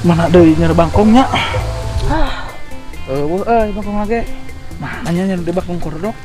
Mana deui nyeur bangkongnya? Bangkong lagi. Mana nya nyeur di bangkong korodok?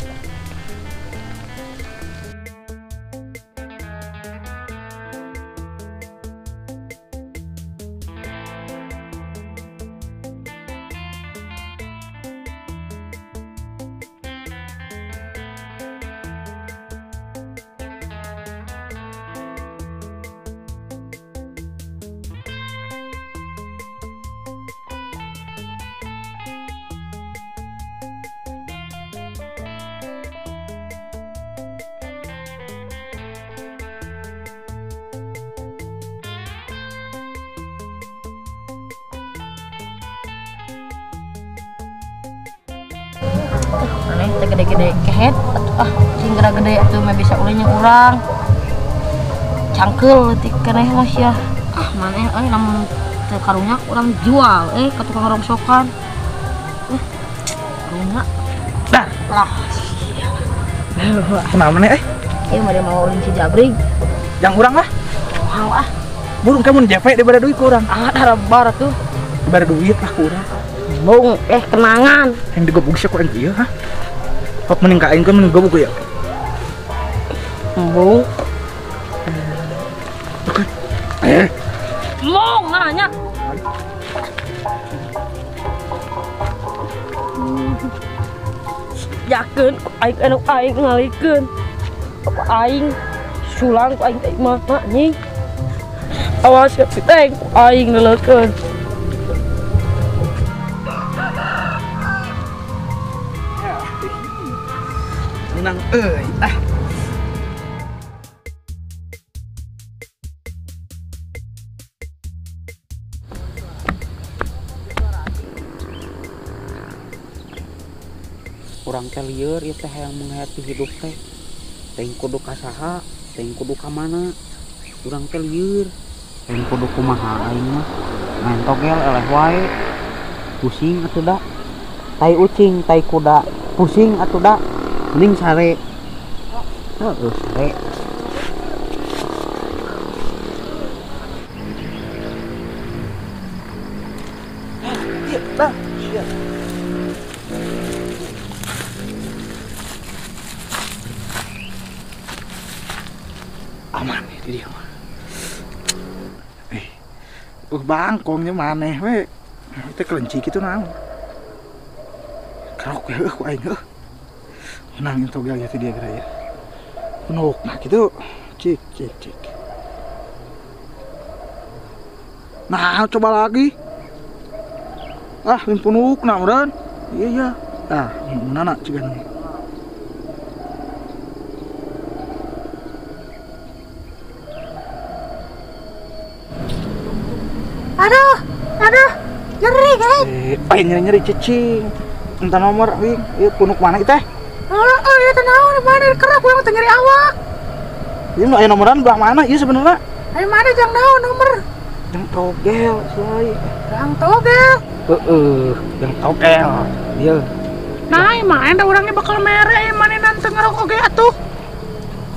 Aneh teh gede-gede kehet sing gede atuh mah bisa ulihnya urang cangkeul leutik keneh mah sia maneh lamun teu karunyak urang jual ka tukang rongsokan karunyak Dah lah kenapa maneh ieu mah dia mau ulin si Jabrig yang urang lah mau burung kamu jepe dibara duit ku urang darabar tuh dibara duit lah ku urang bung kenangan yang digobok sih kok yang iya ha kok mending ka aing kan mending gobok ya bung bukan bung nanya yakin aing anu aing ngalikeun apa aing sulang ku aing teh mah anjing awas ya teh aing neleukeun menang urang teh lieur ieu teh hayang menghayati hidup teh teuing kudu ka saha teuing kudu ka mana urang teh lieur teuing kudu kumaha aing mah main togel eleh wae pusing atuh da tai ucing tai kuda pusing atuh da mending sare sare dah aman ini dia mah bangkongnya maneh we itu kelenci gitu naon kerok ya aku aing menang itu gak gitu dia geura ya penuh nah gitu cik nah coba lagi penuh nah udah iya mana cigan aduh nyeri kan nyeri cicing entah nomor wing ieu punuk mana kita ieu teh naon mana kerap urang teh nyeri awak ieu aya nomoran belah mana ieu sebenarnya aya mana jang naon nomor jang togel suai jang togel jang togel ieu nah mah enda urangnya bakal mere mana nanti ngerok oge atuh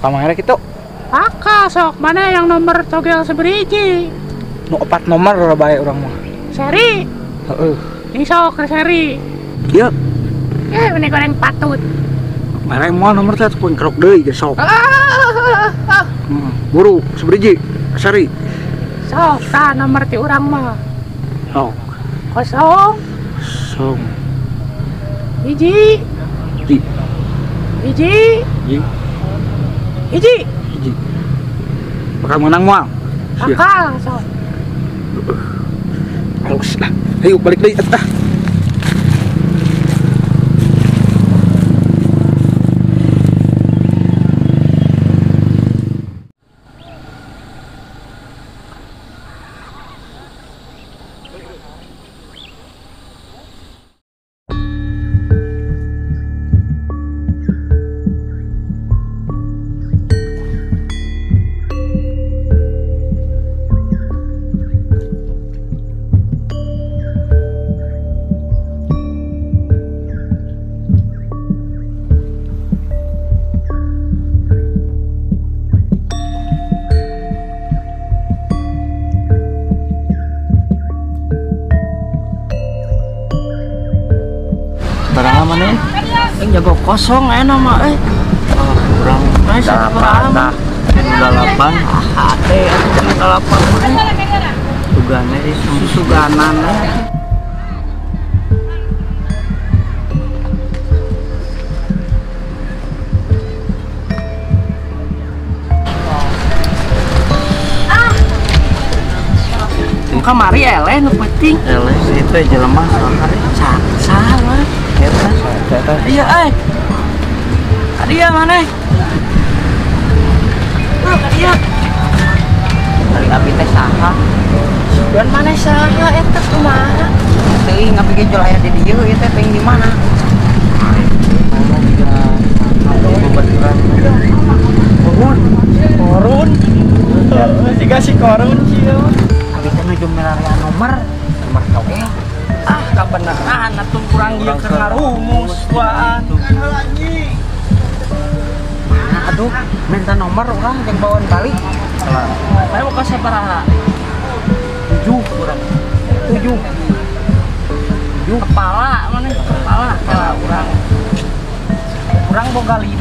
pamere kitu Aka sok mana yang nomor togel seberiji nu 4 nomor bae urang mah seri ini sok seri ieu ini goreng patut mere moal nomor teh pun kerok deui ge sok buru seberiji seri sok tah nomor ti urang mah sok kosong hiji bakal menang moal bakal sok halus lah ayo balik deui atuh Sabaraha mana? Yang jago kosong enak mah Kurang sabaraha. 28. Hati aku 28. Tugane di Suganan. Kamari eleh nu penting. eleh si teh jelema saha? Salah. Eta Iya Adia mana? Adia. Dari abi teh saha? Dan mana salah eta kumaha? Teuing ngabikeun jual aya di dieu ieu teh teuing di mana? Korun. Jika si korun sih. Abi teh nuju milarian nomor togel. Kebenaran atuh kurang ieu keur ngarumus waan. Mana aduh, minta nomor orang jeung bawaan balik. Saya mau kasih sabaraha? 7 urang. 7. Kepala mana? Kepala kalau urang boga 5.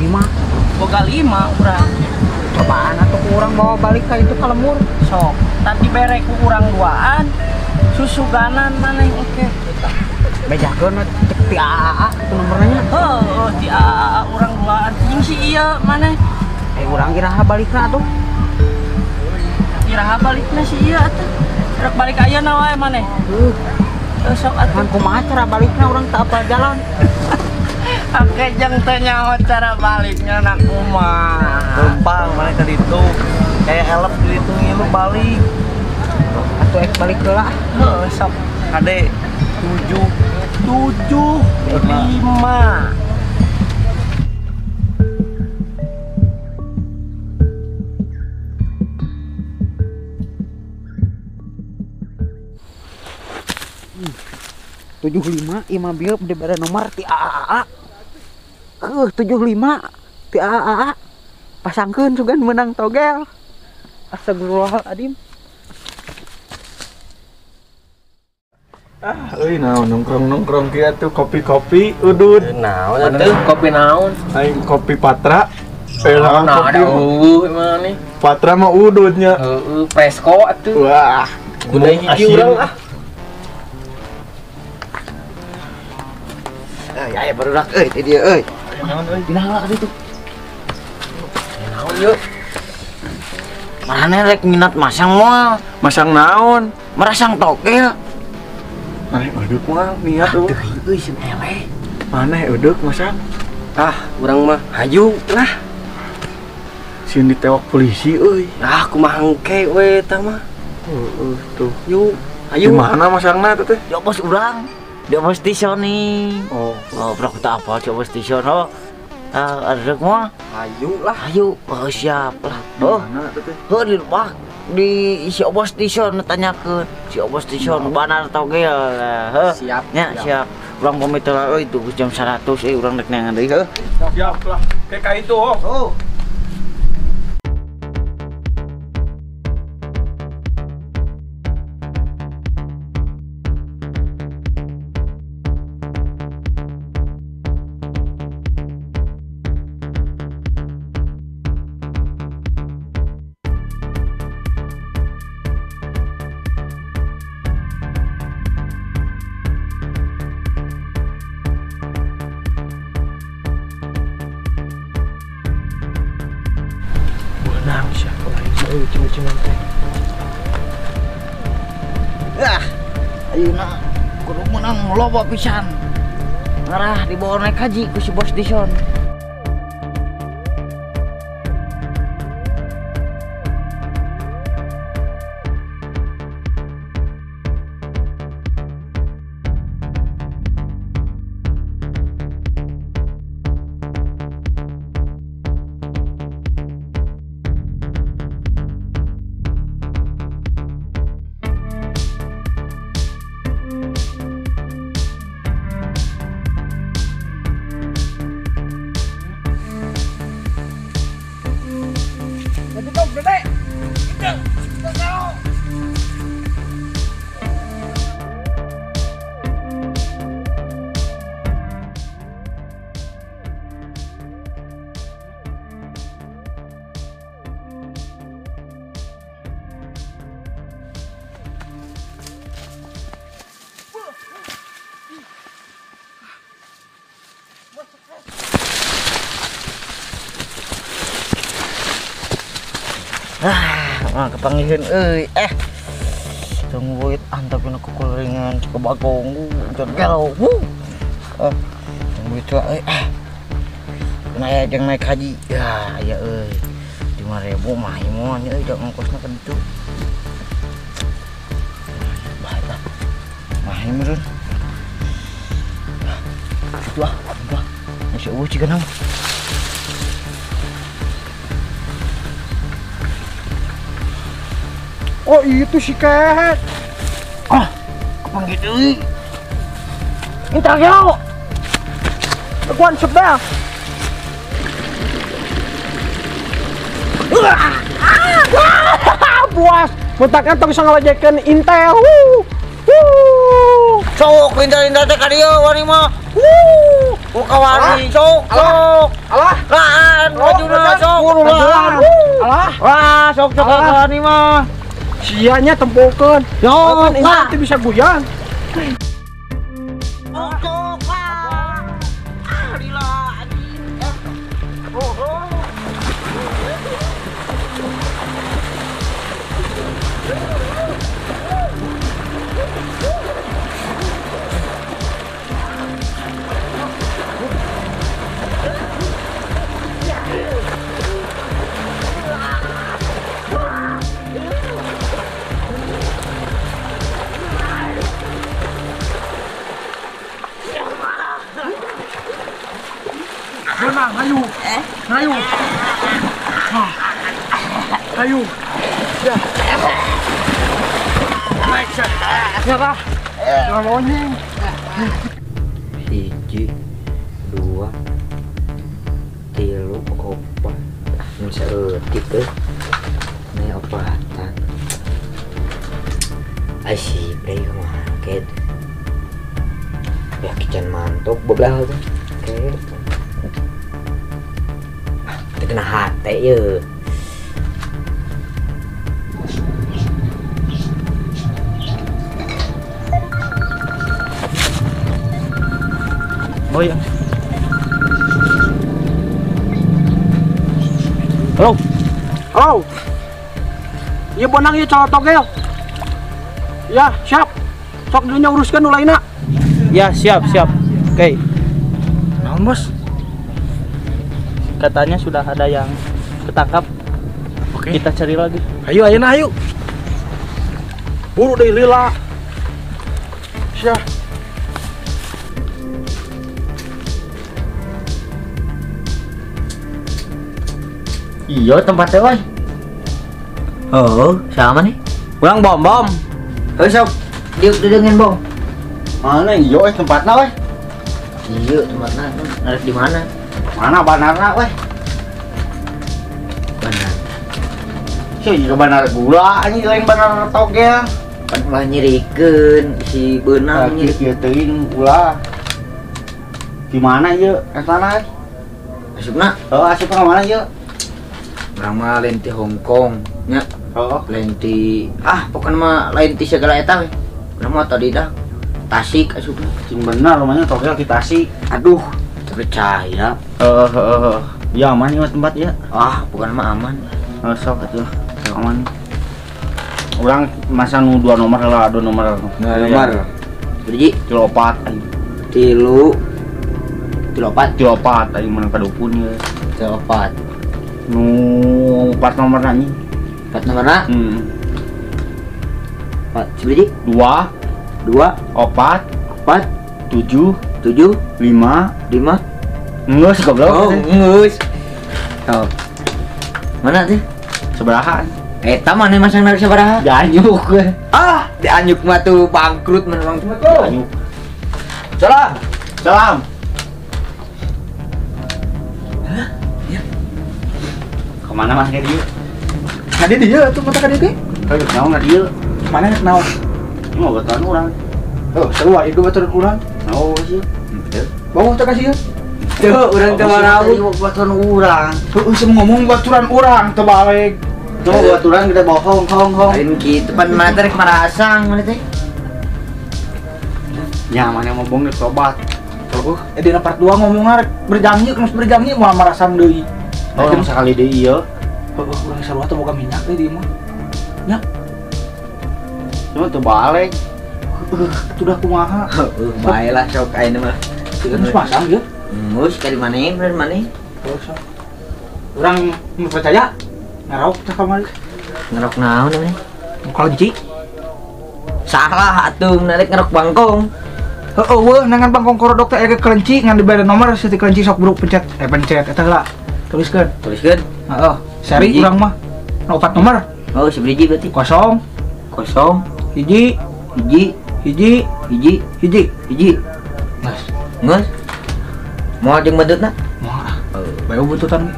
5. Boga 5 urang. Cobaan atuh ku urang bawa balik ka itu ka lembur. Sok, tadi bere ku urang duaan. Susuganan mana yang oke? Bejakeun cek ti AAA itu nomornya. Oh, di AA urang duaan. Jeung si iya mana? Urang iraha balikna atuh. Iraha balikna si iya atuh. Rek balik ayeuna wae mana? Sok atuh. Kan kumaha cara balikna urang teu apal jalan. Oke, jeung teu nyaho cara baliknya nak kumaha. gampang mana ka ditu. Kayak elep di ditu lu balik. Atuh ek balik heula. Heuh, sok Ade 5. Tujuh lima imah bieu dibere nomor ti AAA. 75 ti AAA. Pasangkeun sugan menang togel. Astagfirullahaladzim. Euy naon nongkrong kieu tuh kopi-kopi udud. naon atuh kopi naon? Aing kopi Patra. Lah Nah, kopi ada emang nih. Patra mah ududnya. Presko atuh. Wah, Guna hiji urang ah. Ya barudak euy ti dieu euy. Naon euy? Dinaha ka ditu. Naon yeuh? Marane rek minat masang moal, masang naon? merasang togel. Maneh uduk mah niat tuh. Euy sim eleh. Maneh uduk masang. Ah, urang mah hayu lah. Sieun ditewak polisi euy. Ah, kumaha engke we eta mah. Tuh. Yuk, Di ayo. mana masangna tuh teh? Di bos urang. Di bos station nih. Oh, Pernah kita apa di bos station oh. Ada mah. Ayo lah. Ayo, siap lah. di mana tuh teh? Di rumah di si obos station tanyakeun si obos station banar togel. Siap. Nya siap. Urang pamit lah euy itu jam 100 urang rek neangan deui heuh. Siap lah. Kayak ka itu oh. Oh. Nah, siapa lagi? Ujung-ujungan teh. Ayeuna kudu menang loba pisan. Ngarah dibawa naik haji ku si bos Dison. Kepangihan tunggu antap kena kekulingan cukup bagong galau tunggu itu kena jangan naik haji ya 5.000 mah imuannya udah ngkosnya kan itu bahaya mah imun itu masih uci kan Oh itu si Ket. Apa gitu? Minta kau. Kuan sebel. Puas. Mentaknya tong bisa ngelajekeun intel. Sok indah-indah teh ka dieu wani mah. Kawani sok. Alah. Laan bajuna sok. Alah. Wah, sok kawani mah. Sianya tempokeun. Yo, Intel teh bisa guyang. Ayo. Ayo. Ya. Siapa? Ngomongin. 1, 2, 3, 4 Seutik tuh ini opatan asih deh market ya kican mantuk bebelah tuh kayak kena hati ya Oh iya. Halo. Halo. Iya bonang ieu calon togel. Ya, siap. Sok dunya uruskeun nu lainna. Ya, siap. Oke. Naon, Bos? Katanya sudah ada yang ketangkap. Oke. Kita cari lagi. Ayo ayeuna ayo. Buru deui lila. Siap. iya tempatnya woy oh sama nih Kurang bom. sok diuk didengin bom Mana iya tempatnya weh? iya tempatnya narik di mana Mana banarna weh? benar Si juga banar gula anjing lain banar togel. kan ulah nyerikeun si beunang Kieu kieu teuing gula. Di mana ieu? Etana? asupna Asup ka mana ieu? urang mah lain ti Hongkong nya Oh, lain ti pokoknya mah lain ti segala eta we urang mah tadi dah Tasik asupna cing bener rumahnya togel di Tasik. aduh percaya Ya aman ieu tempat ya. bukan mah aman Sok atuh. Aman. Urang masa nu 2 nomor lah, 2 nomor. nomor berji 4 tilu 4 aing menang ka dukun ya. 4 Nu 4 nomor anjing. 4 nomorna Hmm. 4 berji 2 2 4 4 7 7 5 5 Ngeus goblok. ngeus oh mana tuh Seberahan. eta mana masang narik sabaraha Dianyuk we. dianyuk mah tuh bangkrut memang tuh Dianyuk. Salam. Salam. Kemana mas kayak dia? Tadi dia tuh mata ka dieu ge. Ayo, naon na dia? Mana naon? Ini mau baturan orang. Oh, seru itu baturan urang. Oh sih. Bawa teh kasih. tuh urang teh warau Baturan orang. Heuh sem ngomong baturan urang teh balik. Cuma baturan kita bawa hong. lain kitu pan mana tarik marasang mana teh Nyaman yang ngomong nih sobat. Dina part 2 ngomong arek berjanji, kemus berjanji moal marasam deui. Oh, sekali deh iya. Kurang sarua teh boga minyak teh di mah. Nya, Cuma tuh balik. sudah kumaha. Baiklah sok ayeuna mah. Geus pasang ya. Mus ka di mana? Terus urang nu percaya ngarok teh kamari. Ngerok naon namanya? Kelenci. Salah atuh narik ngerok bangkong. Heeh, weuh nangan bangkong korodok teh aya kelenci ngan dibere nomor si kelenci sok buruk pencet eta heula. Tuliskeun. Tuliskeun. Heeh, seri Hiji. urang mah. 4 nomor. Oh, seberiji berarti. 0 Kosong, hiji hiji, hiji hiji, hiji. hiji. Mas, Ngus. Mau jeung badutna? moal. Bae bututan.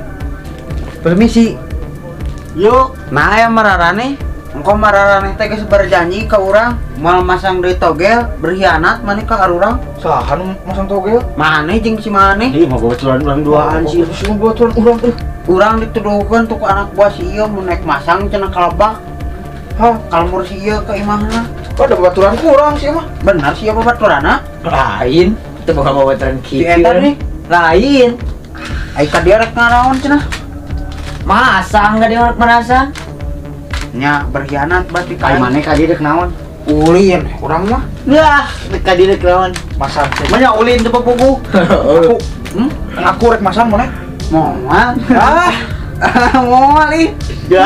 Permisi. Yuk, nah ya mararane. Engkau mararane teh geus berjanji ka urang moal masang deui togel berkhianat maneh ka arurang. Saha nu masang togel? Maneh jeung si maneh. Ih, mah bocoran urang duaan sih. Sing bocoran urang teh. Urang dituduhkeun tuh ku anak buah si ieu mun naik masang cenah kalebak. Hah, Kalmur si ieu ke imahna. kok ada baturan kurang sih mah? Benar sih apa baturana? Lain. Kita bakal bawa tren Si kieu. eta nih. Lain. Ai ka dia rek ngaraon cenah. Masa enggak dia merasa? Nya berkhianat berarti ka Ai maneh ka dieu rek naon? ulin urang mah. Lah, dekat dia kelawan. Masang teh. Banyak ulin teu pugu. Aku, aku rek masang maneh. Moal. Moal ih. Ya,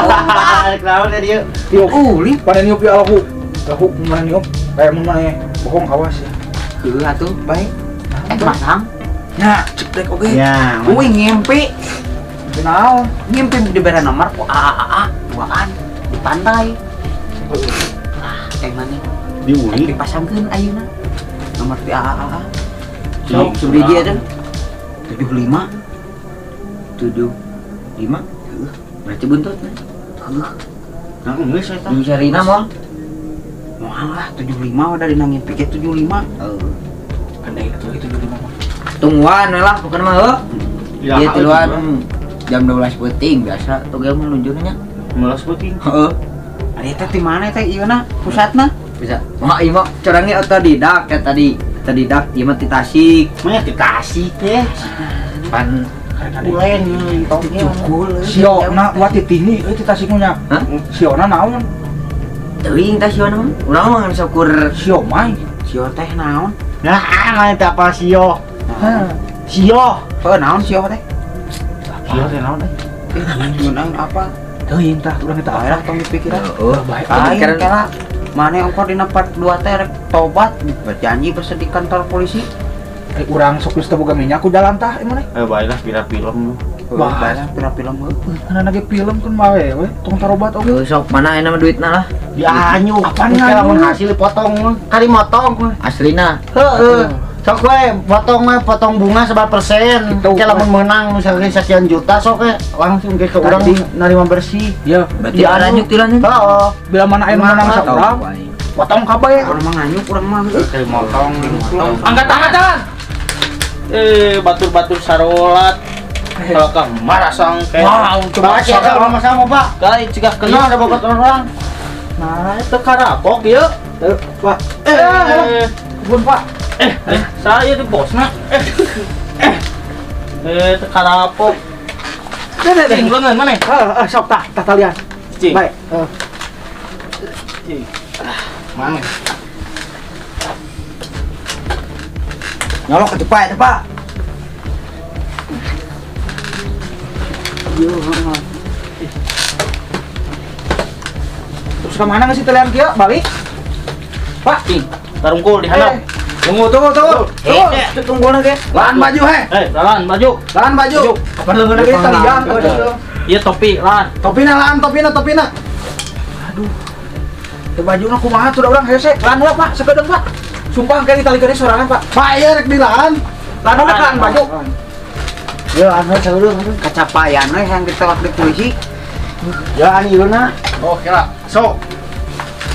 kelawan dia. Tiup ulin pada niup ya aku. Aku mana niup? Mun maneh bohong awas ya. Heuh atuh baik. Masang. Nya, ceprek oge. Ya, Uing ngimpi. Naon? Ngimpi diberi nomor ku AAA duaan di pantai. Kayak mana? Diuli. Dipasangkeun ayeuna. Nomor di AAA. Sok seberiji eta. 75. 75. Berarti buntut. Heuh. Nah, geus eta. Di Sarina mah. Moal lah 75 udah dina ngimpi ke 75. Pandai atuh itu 75 mah. Tungguan we lah bukan mah heuh. Ya, Dia tiluan jam 12 penting biasa togel mah lunjurnya. Melas peuting. Heeh. Ari teh di mana teh ieuna pusatna? Bisa. Mah ieu mah corangnya otodidak kayak tadi. Otodidak ieu mah ti Tasik. Mah di Tasik teh. Pan Ulen togel. Siona wa titini euy ti Tasik nya. Hah? Siona naon? teuing tah sieuna mah. Urang mah ngan syukur Siomay. Sio teh naon? nah mah teh apa sio. Hah. Sio. Heuh naon sio teh? Sio teh naon teh? Gunang apa? Teuing tah urang eta Daerah tong dipikiran. Oh, baik. Aing Pikiran. kala mana engkau dina part 2 teh rek tobat berjanji bersedih kantor polisi. Urang sok geus teu boga minyak ku jalan tah ieu maneh. Baiklah pira film. Wah. Banyak film heuh. Kana lagi film kan mah we tong tarobat oge. Tuh sok mana enak duitna lah. Dianyu. Apaan Kalau nganyu? mun hasil potong kali motong. Aslina. Heeh. Sok we potong bunga seberapa persen. Gitu. Kalau mun menang misalnya sekian juta sok we langsung ke urang Tadi. narima bersih. Ya, Berarti Dianyu. lanjut tilannya. Heeh. bila mana aya menang Tahu, saurang, baik. potong kabeh. Urang mah nganyuk urang mah heuh. Kayak motong. Angkat tangan. Batur-batur sarolat. Kalau ka marasang kayak. Wow, coba Baca aja. sama-sama, Pak. Kali cegah kenal ada bogot orang. Nah, itu karapok ya. Pak. Bun Pak. Saya di bosna. Itu karapok. Deh. Tinggalan mana? Sok tah talian. Cing. Baik. Mana? Nyolok ke cepat ya, Pak. Terus kemana nggak sih talian kia? Balik? Pak. Cing. Tarungkul di handap. Tunggu. Tunggu lagi. Lahan baju he. Lalan baju. Lahan baju. Kapan lu lagi talian? Iya topi, lan. Topina. Aduh. Teu bajuna kumaha tuh urang hese. Lahan heula Pak, sakedeung Pak. Sumpah kayak ditalikeun sorangan Pak. Pak ieu rek di lahan. Lahan oge lahan baju. Ya, anu saurung. Kacapaian we yang ditolak di polisi. Ya, ani ieu-na. Oke lah. Sok.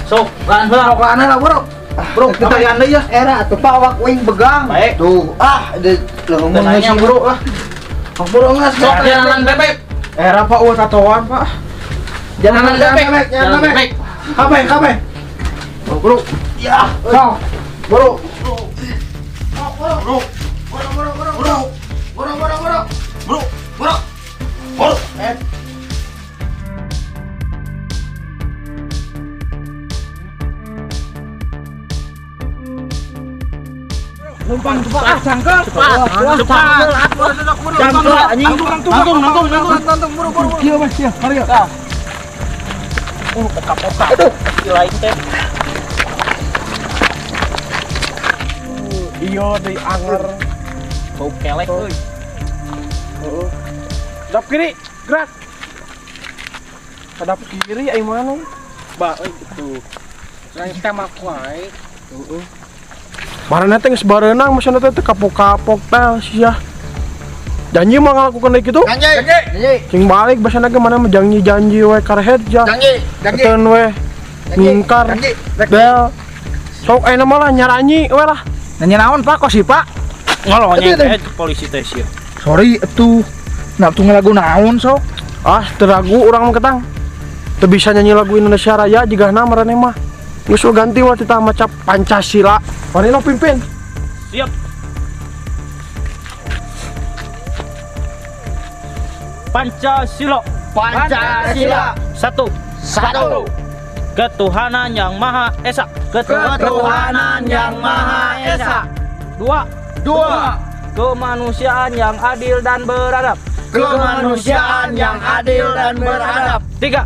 Sok, lan heula. Sok lahan heula, Bro. Bro, kita lihat deui ya. Era atuh Pak awak uing begang. Baik. Tuh, Ngomong Tenanya, si Bro lah. Bro ngas Sok, jalan bebek. Era Pak ulah tatoan Pak. Jangan bebek. Jalan bebek. Kabeh. Oh, Bro. Ya. Sok. Bro. numpang coba ah cangkel. Cangkel anjing. Nangtung buru-buru. Kieu Mas, kieu. Mari ya. Poka-poka. Aduh, lain teh. Iya deui anger. Bau kelek euy. Hadap kiri, gerak. Hadap kiri ai mana? Ba euy gitu. Lain tembak wae. Heeh. Barana teh geus bareunang masana teh kapok-kapok teh sia. Janji mah ngalakukan deui kitu? Janji. Cing balik basana ge mana mah janji we karehet ja. Janji. Keteun we ngingkar. Janji. Bel. Sok ayeuna mah lah nyaranyi we lah. Nanya naon Pak? Kok sih Pak? Ngalonya teh polisi teh sia. Sorry atuh. Nah tuh lagu naon sok? Ah, teu ragu urang mah ketang. Teu bisa nyanyi lagu Indonesia Raya jigana marane mah. Geus ganti wa tita maca Pancasila. Marino pimpin. Siap. Pancasila. Pancasila. Satu. Ketuhanan yang Maha Esa. Ketuhanan yang Maha Esa. Dua. Kemanusiaan yang adil dan beradab. Kemanusiaan yang adil dan beradab. Tiga.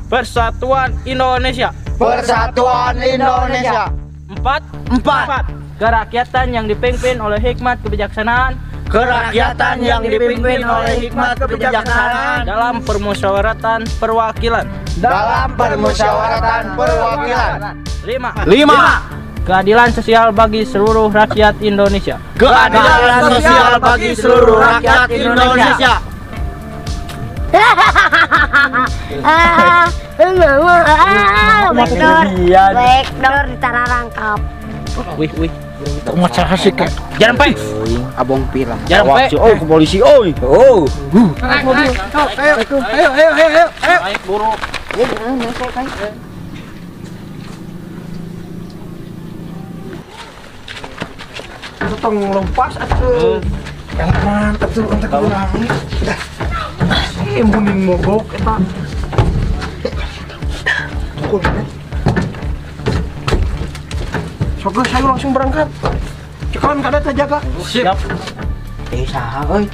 Persatuan Indonesia. Persatuan Indonesia. Empat. Empat. Kerakyatan yang dipimpin oleh hikmat kebijaksanaan Kerakyatan yang dipimpin oleh hikmat kebijaksanaan dalam permusyawaratan perwakilan. dalam permusyawaratan perwakilan. Lima. Keadilan sosial bagi seluruh rakyat Indonesia. Keadilan sosial bagi seluruh rakyat Indonesia. Backdoor ditararangkap. Wih. Macam asik kan. Jangan pe. Abong pirang. Jangan pe. Oh, ke polisi oi. Oh. Ayo. Ayo buru. Tong lompas atuh. Jangan atuh untuk kurang. Muning mogok eta. Sok geus ayo langsung berangkat. Cekalan kada teh jaga. Siap. Saha euy.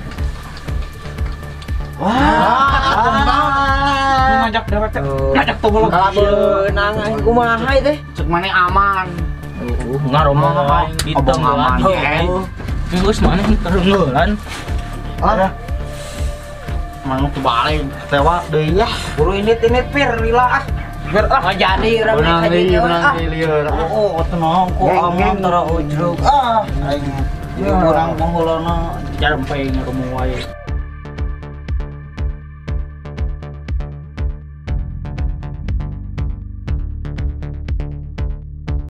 Ngajak dewek teh. Ngajak tolong. Beunang aing kumaha teh? Cek maneh aman. Ngaromah Abong aman. Geus maneh terengeulan. Manuk balik tewa deui ya. Buru init pir lila ah. Biar Jadi urang benang lieur. Oh, tenang kok aman tara ujrug. Ah, Aing Urang panghulana jarempe ngarumu wae.